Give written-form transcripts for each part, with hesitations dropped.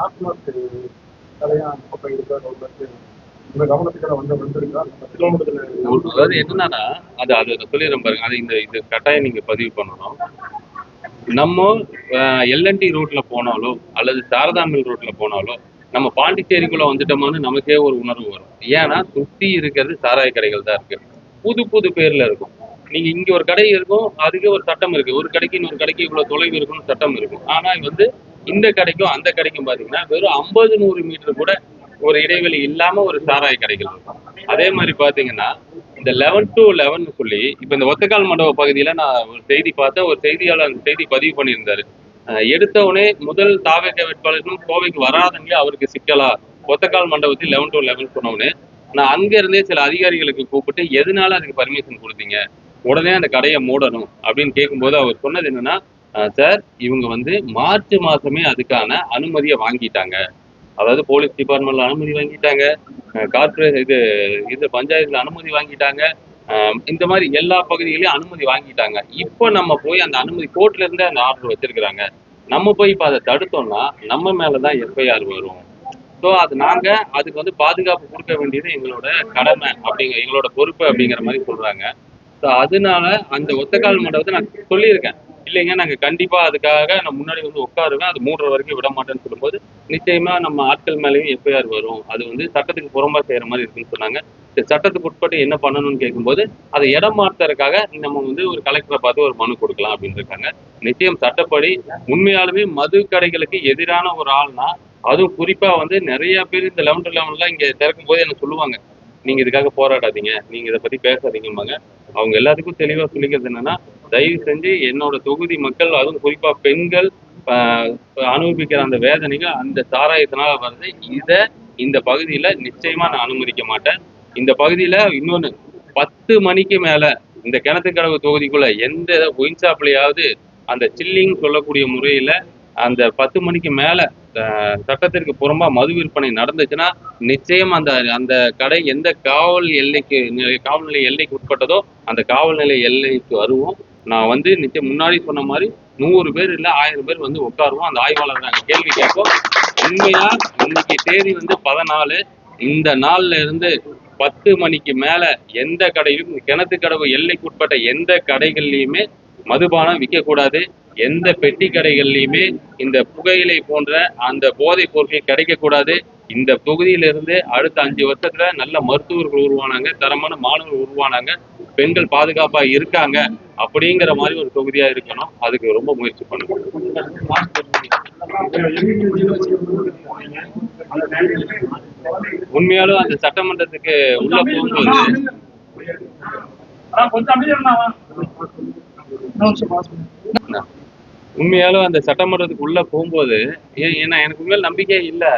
டாஸ்மாக் கடையான் பயிர்கள் உங்க கவனத்துக்கு வந்திருக்கா? அதாவது என்னன்னா அதை சொல்லிடுறேன் பாருங்க. அது இது கட்டாயம் நீங்க பதிவு பண்ணணும். நம்ம எல்என்டி ரூட்ல போனாலோ அல்லது சாரதா மில் ரூட்ல போனாலோ நம்ம பாண்டிச்சேரிக்குள்ள வந்துட்டோம்னு நமக்கே ஒரு உணர்வு வரும். ஏன்னா சுத்தி இருக்கிறது சாராய கடைகள் தான் இருக்கு. புது புது பேர்ல இருக்கும். நீங்க இங்க ஒரு கடை இருக்கும், அதுக்கு ஒரு சட்டம் இருக்கு. ஒரு கடைக்கு இன்னொரு கடைக்கு இவ்வளவு தொலைவு இருக்குன்னு சட்டம் இருக்கும். ஆனா இந்த கடைக்கும் அந்த கடைக்கும் பாத்தீங்கன்னா வெறும் 50-100 மீட்டர் கூட ஒரு இடைவெளி இல்லாம ஒரு சாராய கடைகள் இருக்கும். அதே மாதிரி பாத்தீங்கன்னா இந்த 11 to 11 சொல்லி இப்ப இந்த ஒத்தக்கால் மண்டப பகுதியில நான் ஒரு செய்தி பார்த்தேன். ஒரு செய்தியாளர் அந்த செய்தி பதிவு பண்ணியிருந்தாரு. எடுத்தவுடனே முதல் தாவேக வேட்பாளரும் கோவைக்கு வராதங்க அவருக்கு சிக்கலா, ஒத்தக்கால் மண்டபத்தில் 11 to 11 சொன்னவுடனே நான் அங்க இருந்தே சில அதிகாரிகளுக்கு கூப்பிட்டு எதனால அதுக்கு பர்மிஷன் கொடுத்தீங்க, உடனே அந்த கடையை மூடணும் அப்படின்னு கேட்கும்போது அவர் சொன்னது என்னன்னா, சார் இவங்க மார்ச் மாசமே அதுக்கான அனுமதியை வாங்கிட்டாங்க. அதாவது போலீஸ் டிபார்ட்மெண்ட்ல அனுமதி வாங்கிட்டாங்க, கார்பரேட் இது பஞ்சாயத்துல அனுமதி வாங்கிட்டாங்க, இந்த மாதிரி எல்லா பகுதிகளையும் அனுமதி வாங்கிட்டாங்க. இப்போ நம்ம போய் அந்த அனுமதி கோர்ட்ல இருந்தே அந்த ஆர்டர் வச்சிருக்கிறாங்க. நம்ம போய் இப்போ அதை தடுத்தோம்னா நம்ம மேலதான் எஃப்ஐஆர் வரும். ஸோ அதுக்கு பாதுகாப்பு கொடுக்க வேண்டியது எங்களோட கடமை எங்களோட பொறுப்பு அப்படிங்கிற மாதிரி சொல்றாங்க. ஸோ அதனால அந்த ஒத்தக்கால் மண்டபத்தை நான் சொல்லியிருக்கேன், இல்லைங்க நாங்க கண்டிப்பா அதுக்காக நான் முன்னாடி உட்காருவேன், அது 3:30 வரைக்கும் விட மாட்டேன்னு சொல்லும்போது நிச்சயமா நம்ம ஆட்கள் மேலேயும் எஃப்ஐஆர் வரும், அது சட்டத்துக்கு புறம்பா செய்யற மாதிரி இருக்குன்னு சொன்னாங்க. சட்டத்துக்கு உட்பட்டு என்ன பண்ணணும்னு கேட்கும்போது அதை இடம் மாற்றுறதுக்காக நம்ம ஒரு கலெக்டரை பார்த்து ஒரு மனு கொடுக்கலாம் அப்படின்னு இருக்காங்க. நிச்சயம் சட்டப்படி உண்மையாலுமே மது கடைகளுக்கு எதிரான ஒரு ஆள்னா, அதுவும் குறிப்பா நிறைய பேர் இந்த 11 to 11 இங்க திறக்கும் போது என்ன சொல்லுவாங்க, நீங்க இதுக்காக போராடாதீங்க, நீங்க இதை பத்தி பேசாதீங்கம்பாங்க. அவங்க எல்லாத்துக்கும் தெளிவா சொல்லிக்கிறது என்னன்னா, தயவு செஞ்சு என்னோட தொகுதி மக்கள், அதுவும் குறிப்பா பெண்கள் அனுபவிக்கிற அந்த வேதனைகள் அந்த சாராயத்தினால வருது. இந்த பகுதியில நிச்சயமா நான் அனுமதிக்க மாட்டேன். இந்த பகுதியில இன்னொன்னு 10 மணிக்கு மேல இந்த கிணத்துக்கடவு தொகுதிக்குள்ள எந்த ஒயின் ஷாப்லயாவது அந்த சில்லிங் சொல்லக்கூடிய முறையில அந்த 10 மணிக்கு மேல சட்டத்திற்கு புறம்பா மது விற்பனை நடந்துச்சுன்னா நிச்சயம் அந்த கடை எந்த காவல் நிலை எல்லைக்கு உட்பட்டதோ அந்த காவல் நிலை எல்லைக்கு வருவோம். நான் நிச்சயம் முன்னாடி சொன்ன மாதிரி 100 பேர் இல்ல 1000 பேர் உட்காருவோம். அந்த ஆய்வாளர் நாங்க கேள்வி கேட்போம். உண்மையா இன்னைக்கு தேதி 14, இந்த நாள்ல இருந்து 10 மணிக்கு மேல எந்த கடையிலும் கிணத்துக்கடவு எல்லைக்கு உட்பட்ட எந்த கடைகள்லயுமே மதுபானம் விற்கக்கூடாது. எந்த பெட்டி கடைகள்லையுமே இந்த புகையிலை போன்ற அந்த போதைப் பொருட்கள் கிடைக்கக்கூடாது. இந்த தொகுதியிலிருந்து அடுத்த 5 வருஷத்துல நல்ல மருத்துவர்கள் உருவானாங்க, தரமான மாணவர்கள் உருவானாங்க, பெண்கள் பாதுகாப்பா இருக்காங்க அப்படிங்கிற மாதிரி ஒரு தொகுதியா இருக்கணும். அதுக்கு ரொம்ப முயற்சி பண்ணுங்க. உண்மையாலும் அந்த சட்டமன்றத்துக்கு உள்ள போகும்போது ஏன்னா எனக்கு உண்மையில நம்பிக்கையே இல்லை.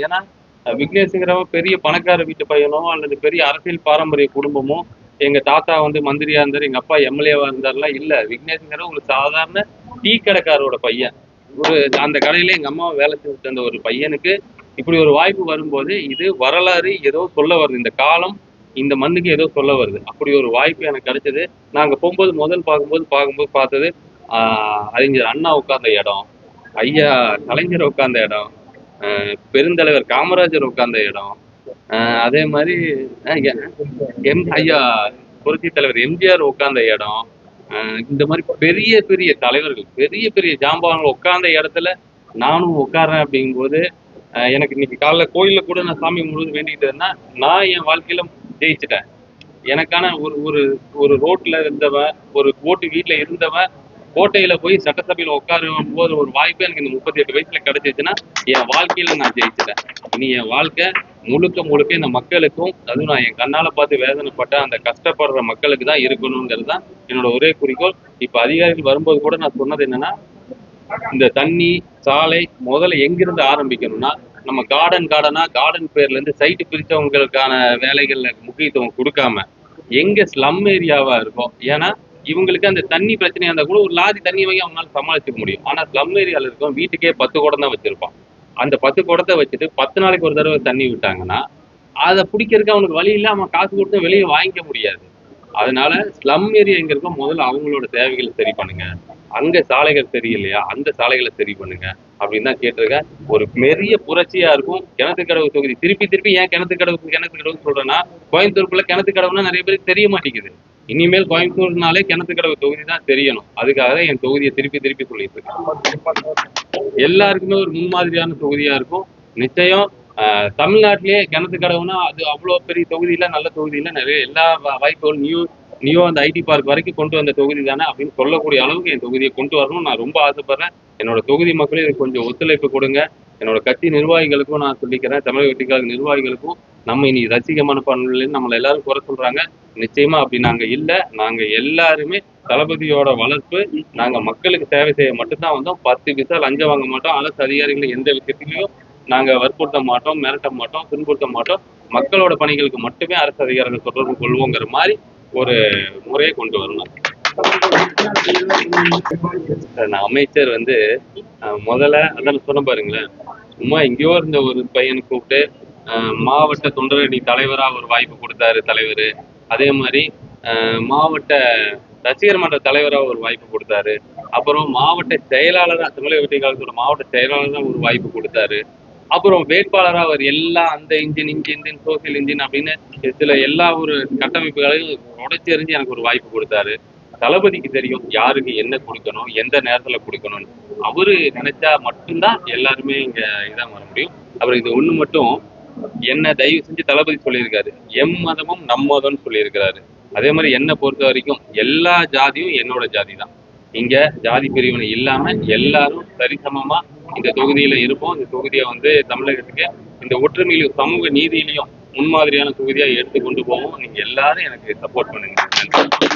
ஏன்னா விக்னேஷுங்கிறவன் பெரிய பணக்கார வீட்டு பையனோ அல்லது பெரிய அரசியல் பாரம்பரிய குடும்பமோ, எங்க தாத்தா மந்திரியா இருந்தாரு, எங்க அப்பா எம்எல்ஏவா இருந்தாருலாம் இல்ல. விக்னேஷுங்கிற ஒரு சாதாரண டீ கடைக்காரோட பையன். அந்த கடையில எங்க அம்மா வேலை செஞ்சு தந்த ஒரு பையனுக்கு இப்படி ஒரு வாய்ப்பு வரும்போது இது வரலாறு ஏதோ சொல்ல வருது, இந்த காலம் இந்த மண்ணுக்கு ஏதோ சொல்ல வருது. அப்படி ஒரு வாய்ப்பு எனக்கு கிடைச்சது. நாங்க போகும்போது முதல் பார்க்கும்போது பார்த்தது அறிஞர் அண்ணா உட்கார்ந்த இடம், ஐயா கலைஞர் உட்கார்ந்த இடம், பெருந்தலைவர் காமராஜர் உட்கார்ந்த இடம், அதே மாதிரி ஐயா புரட்சி தலைவர் எம்ஜிஆர் உட்கார்ந்த இடம், இந்த மாதிரி பெரிய பெரிய தலைவர்கள், பெரிய பெரிய ஜாம்பவான்கள் உட்கார்ந்த இடத்துல நானும் உட்கார்றேன். அப்படிங்கும்போது எனக்கு இன்னைக்கு காலைல கோயில்ல கூட நான் சாமி முழுவதும் வேண்டிக்கிட்டேன்னா, நான் என் வாழ்க்கையில ஜெயிச்சுட்டேன். எனக்கான ஒரு ஒரு ரோட்ல இருந்தவன், ஒரு ஓட்டு வீட்டுல இருந்தவன் கோட்டையில போய் சட்டசபையில உட்காரும் போது ஒரு வாய்ப்பு எனக்கு இந்த 38 வயசுல கிடைச்சிச்சுன்னா என் வாழ்க்கையில நான் ஜெயிச்சிட்டேன். இனி என் வாழ்க்கை முழுக்க இந்த மக்களுக்கும், அதுவும் நான் என் கண்ணால பார்த்து வேதனைப்பட்ட அந்த கஷ்டப்படுற மக்களுக்கு தான் இருக்கணுங்கிறது தான் என்னோட ஒரே குறிக்கோள். இப்ப அதிகாரிகள் வரும்போது கூட நான் சொன்னது என்னன்னா, இந்த தண்ணி சாலை முதல்ல எங்கிருந்து ஆரம்பிக்கணும்னா, நம்ம கார்டன் பேர்ல இருந்து சைட்டு பிரிச்சவங்களுக்கான வேலைகள்ல முக்கியத்துவம் கொடுக்காம எங்க ஸ்லம் ஏரியாவா இருக்கும். ஏன்னா இவங்களுக்கு அந்த தண்ணி பிரச்சனையா இருந்தா கூட ஒரு லாரி தண்ணி வாங்கி அவங்களால சமாளிச்சுக்க முடியும். ஆனா ஸ்லம் ஏரியால இருக்கும் வீட்டுக்கே 10 குடம் தான் வச்சிருப்பான். அந்த 10 குடத்தை வச்சுட்டு 10 நாளைக்கு ஒரு தடவை தண்ணி விட்டாங்கன்னா அதை பிடிக்கிறதுக்கு அவனுக்கு வழி இல்லை, அவன் காசு கொடுத்து வெளியே வாங்கிக்க முடியாது. அதனால ஸ்லம் ஏரியா எங்க இருக்கோ முதல்ல அவங்களோட தேவைகளை சரி பண்ணுங்க. அங்க சாலைகள் சரியில்லையா, அந்த சாலைகளை சரி பண்ணுங்க அப்படின்னு தான் கேட்டிருக்கேன். ஒரு பெரிய புரட்சியா இருக்கும். கிணத்துக்கடவு தொகுதி திருப்பி திருப்பி ஏன் கிணத்துக்கடவு சொல்றேன்னா, கோயம்புத்தூருக்குள்ள கிணத்துக்கடவுனா நிறைய பேருக்கு தெரிய மாட்டேங்குது. இனிமேல் கோயம்புத்தூர்னாலே கிணத்துக்கடவு தொகுதி தான் தெரியணும். அதுக்காக தான் என் தொகுதியை திருப்பி திருப்பி சொல்லிட்டு இருக்கேன். எல்லாருக்குமே ஒரு முன்மாதிரியான தொகுதியா இருக்கும். நிச்சயம் தமிழ்நாட்டிலேயே கிணத்துக்கடவுனா அது அவ்வளவு பெரிய தொகுதியில, நல்ல தொகுதியில நிறைய எல்லா வாய்ப்புகளும் நியோ அந்த ஐடி பார்க் வரைக்கும் கொண்டு வந்த தொகுதி தானே அப்படின்னு சொல்லக்கூடிய அளவுக்கு என் தொகுதியை கொண்டு வரணும்னு நான் ரொம்ப ஆசைப்படுறேன். என்னோட தொகுதி மக்களே இதுக்கு கொஞ்சம் ஒத்துழைப்பு கொடுங்க. என்னோட கட்சி நிர்வாகிகளுக்கும் நான் சொல்லிக்கிறேன், தமிழக வெற்றிக்கழக நிர்வாகிகளுக்கும், நம்ம இனி ரசிக மனப்பான்மையில நம்மளை எல்லாரும் குறை சொல்றாங்க. நிச்சயமா அப்படி நாங்க இல்ல. நாங்க எல்லாருமே தளபதியோட வளர்ப்பு, நாங்க மக்களுக்கு சேவை செய்ய மட்டும்தான் வந்தோம். 10 பைசா லஞ்சம் வாங்க மாட்டோம். அரசு அதிகாரிகளை எந்த விஷயத்திலையும் நாங்க வற்புறுத்த மாட்டோம், மிரட்ட மாட்டோம், துன்புறுத்த மாட்டோம். மக்களோட பணிகளுக்கு மட்டுமே அரசு அதிகாரிகள் தொடர்பு கொள்வோங்கிற மாதிரி ஒரு முறையை கொண்டு வரணும். நான் அமைச்சர் வந்து முதல்ல அதான் சொன்ன பாருங்களேன், சும்மா எங்கேயோ இருந்த ஒரு பையனை கூப்பிட்டு மாவட்ட தொண்டரணி தலைவரா ஒரு வாய்ப்பு கொடுத்தாரு தலைவர். அதே மாதிரி மாவட்ட ரசிகர் மன்ற தலைவரா ஒரு வாய்ப்பு கொடுத்தாரு. அப்புறம் மாவட்ட செயலாளரா, தமிழக வெற்றி கழகத்தோட மாவட்ட செயலாளரா ஒரு வாய்ப்பு கொடுத்தாரு. அப்புறம் வேட்பாளரா அவர் எல்லா அந்த இன்ஜின் சோசியல் இன்ஜின் அப்படின்னு சில எல்லா ஒரு கட்டமைப்புகளையும் உடைச்சி எறிஞ்சு எனக்கு ஒரு வாய்ப்பு கொடுத்தாரு. தளபதிக்கு தெரியும் யாருக்கு என்ன கொடுக்கணும், எந்த நேரத்துல கொடுக்கணும்னு. அவரு நினைச்சா மட்டும்தான் எல்லாருமே இங்க இதான் வர முடியும். அப்புறம் இது ஒண்ணு மட்டும், என்ன தயவு செஞ்சு தளபதி சொல்லியிருக்காரு, எம் மதமும் நம் மதம்னு சொல்லியிருக்கிறாரு. அதே மாதிரி என்னை பொறுத்த வரைக்கும் எல்லா ஜாதியும் என்னோட ஜாதி தான். இங்க ஜாதி பிரிவினை இல்லாம எல்லாரும் சரிசமமா இந்த தொகுதியில இருப்போம். இந்த தொகுதியை வந்து தமிழகத்துக்கு இந்த ஒற்றுமையிலும் சமூக நீதியிலையும் முன்மாதிரியான தொகுதியா எடுத்து கொண்டு போவோம். நீங்க எல்லாரும் எனக்கு சப்போர்ட் பண்ணுங்க. நன்றி.